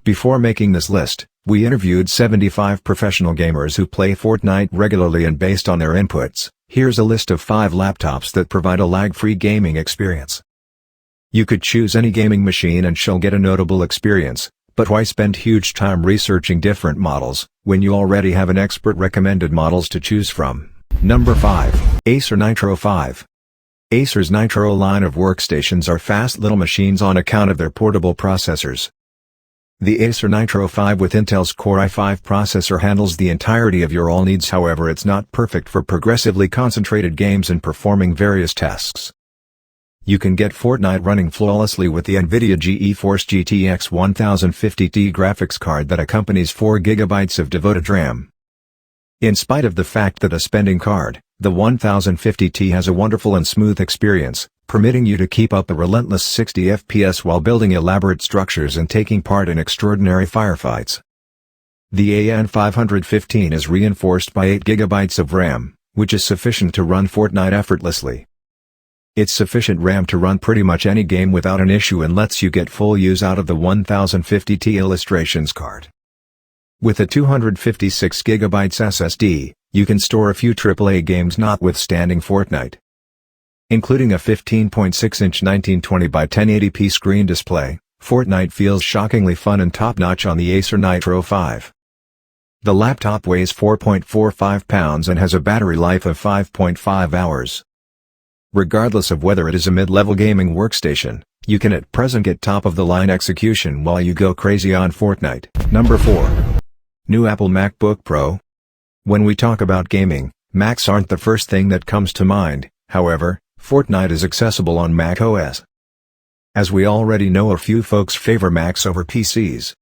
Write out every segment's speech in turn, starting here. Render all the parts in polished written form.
Before making this list, we interviewed 75 professional gamers who play Fortnite regularly, and based on their inputs, here's a list of 5 laptops that provide a lag-free gaming experience. You could choose any gaming machine and she'll get a notable experience, but why spend huge time researching different models, when you already have an expert recommended models to choose from? Number 5. Acer Nitro 5. Acer's Nitro line of workstations are fast little machines on account of their portable processors. The Acer Nitro 5 with Intel's Core i5 processor handles the entirety of your all needs. However, it's not perfect for progressively concentrated games and performing various tasks. You can get Fortnite running flawlessly with the NVIDIA GeForce GTX 1050 graphics card that accompanies 4GB of devoted RAM. In spite of the fact that a spending card, the 1050 has a wonderful and smooth experience, permitting you to keep up a relentless 60 FPS while building elaborate structures and taking part in extraordinary firefights. The AN515 is reinforced by 8GB of RAM, which is sufficient to run Fortnite effortlessly. It's sufficient RAM to run pretty much any game without an issue and lets you get full use out of the 1050 illustrations card. With a 256GB SSD, you can store a few AAA games notwithstanding Fortnite. Including a 15.6-inch 1920 by 1080p screen display, Fortnite feels shockingly fun and top-notch on the Acer Nitro 5. The laptop weighs 4.45 pounds and has a battery life of 5.5 hours. Regardless of whether it is a mid-level gaming workstation, you can at present get top-of-the-line execution while you go crazy on Fortnite. Number 4. New Apple MacBook Pro. When we talk about gaming, Macs aren't the first thing that comes to mind. However, Fortnite is accessible on Mac OS. As we already know, a few folks favor Macs over PCs.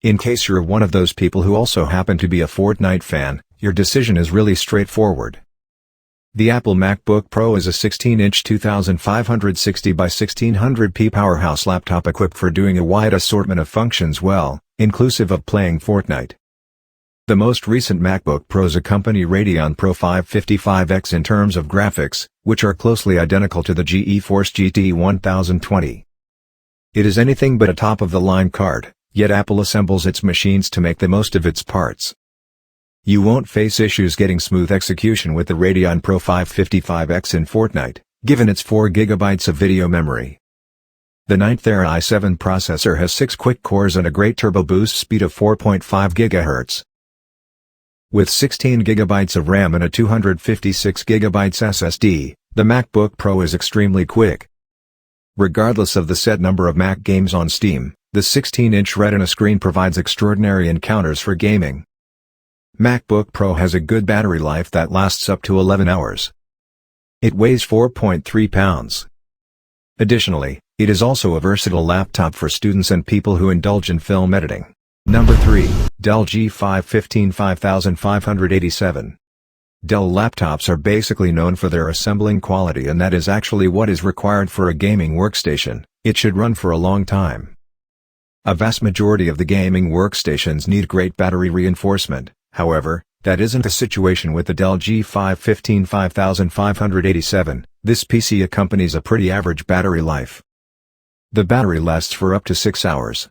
In case you're one of those people who also happen to be a Fortnite fan, your decision is really straightforward. The Apple MacBook Pro is a 16-inch 2560 by 1600p powerhouse laptop equipped for doing a wide assortment of functions well, inclusive of playing Fortnite. The most recent MacBook Pros accompany Radeon Pro 555X in terms of graphics, which are closely identical to the GeForce GT 1020. It is anything but a top-of-the-line card, yet Apple assembles its machines to make the most of its parts. You won't face issues getting smooth execution with the Radeon Pro 555X in Fortnite, given its 4GB of video memory. The 9th Era i7 processor has 6 quick cores and a great turbo boost speed of 4.5 GHz. With 16GB of RAM and a 256GB SSD, the MacBook Pro is extremely quick. Regardless of the set number of Mac games on Steam, the 16-inch Retina screen provides extraordinary encounters for gaming. MacBook Pro has a good battery life that lasts up to 11 hours. It weighs 4.3 pounds. Additionally, it is also a versatile laptop for students and people who indulge in film editing. Number 3. Dell G55 5587. Dell laptops are basically known for their assembling quality, and that is actually what is required for a gaming workstation. It should run for a long time. A vast majority of the gaming workstations need great battery reinforcement. However, that isn't the situation with the Dell G55 5587. This PC accompanies a pretty average battery life. The battery lasts for up to 6 hours.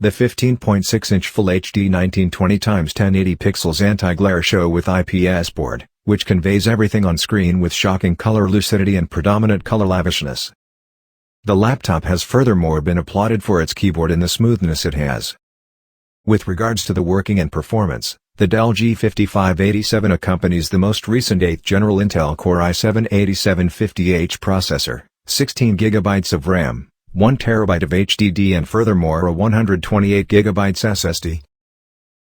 The 15.6-inch Full HD 1920x1080 pixels anti-glare show with IPS board, which conveys everything on screen with shocking color lucidity and predominant color lavishness. The laptop has furthermore been applauded for its keyboard and the smoothness it has. With regards to the working and performance, the Dell G5587 accompanies the most recent 8th General Intel Core i7-8750H processor, 16GB of RAM, 1TB of HDD and furthermore a 128GB SSD.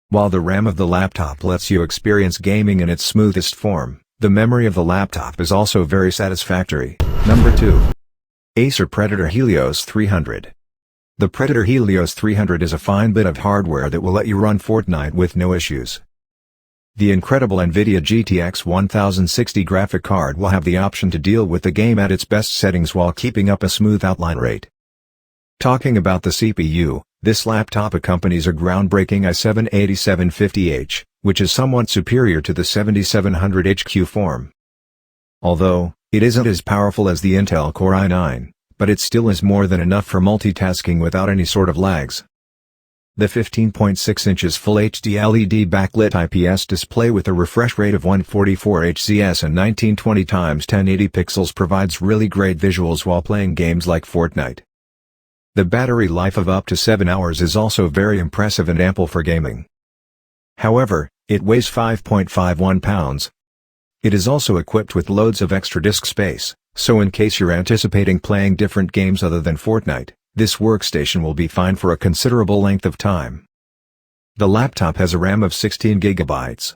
While the RAM of the laptop lets you experience gaming in its smoothest form, the memory of the laptop is also very satisfactory. Number 2. Acer Predator Helios 300. The Predator Helios 300 is a fine bit of hardware that will let you run Fortnite with no issues. The incredible NVIDIA GTX 1060 graphic card will have the option to deal with the game at its best settings while keeping up a smooth outline rate. Talking about the CPU, this laptop accompanies a groundbreaking i7-8750H, which is somewhat superior to the 7700HQ form. Although, it isn't as powerful as the Intel Core i9, but it still is more than enough for multitasking without any sort of lags. The 15.6 inches Full HD LED backlit IPS display with a refresh rate of 144 Hz and 1920x1080 pixels provides really great visuals while playing games like Fortnite. The battery life of up to 7 hours is also very impressive and ample for gaming. However, it weighs 5.51 pounds. It is also equipped with loads of extra disk space, so in case you're anticipating playing different games other than Fortnite, this workstation will be fine for a considerable length of time. The laptop has a RAM of 16 GB.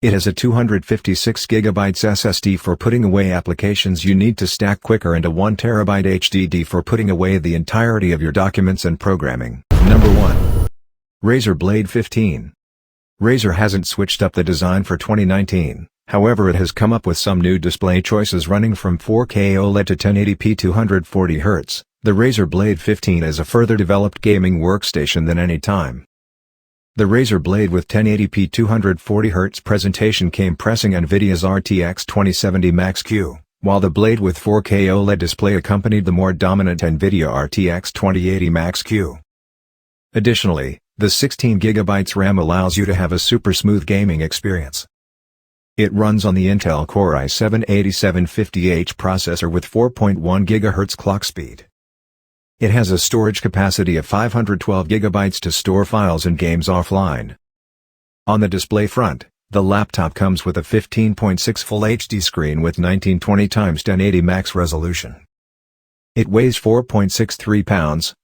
It has a 256 GB SSD for putting away applications you need to stack quicker and a 1 TB HDD for putting away the entirety of your documents and programming. Number 1. Razer Blade 15. Razer hasn't switched up the design for 2019, however it has come up with some new display choices running from 4K OLED to 1080p 240Hz. The Razer Blade 15 is a further developed gaming workstation than any time. The Razer Blade with 1080p 240Hz presentation came pressing NVIDIA's RTX 2070 Max-Q, while the Blade with 4K OLED display accompanied the more dominant NVIDIA RTX 2080 Max-Q. Additionally, the 16 GB RAM allows you to have a super smooth gaming experience. It runs on the Intel Core i7-8750H processor with 4.1 GHz clock speed. It has a storage capacity of 512 GB to store files and games offline. On the display front, the laptop comes with a 15.6 Full HD screen with 1920x1080 max resolution. It weighs 4.63 pounds.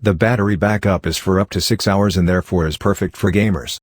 The battery backup is for up to 6 hours and therefore is perfect for gamers.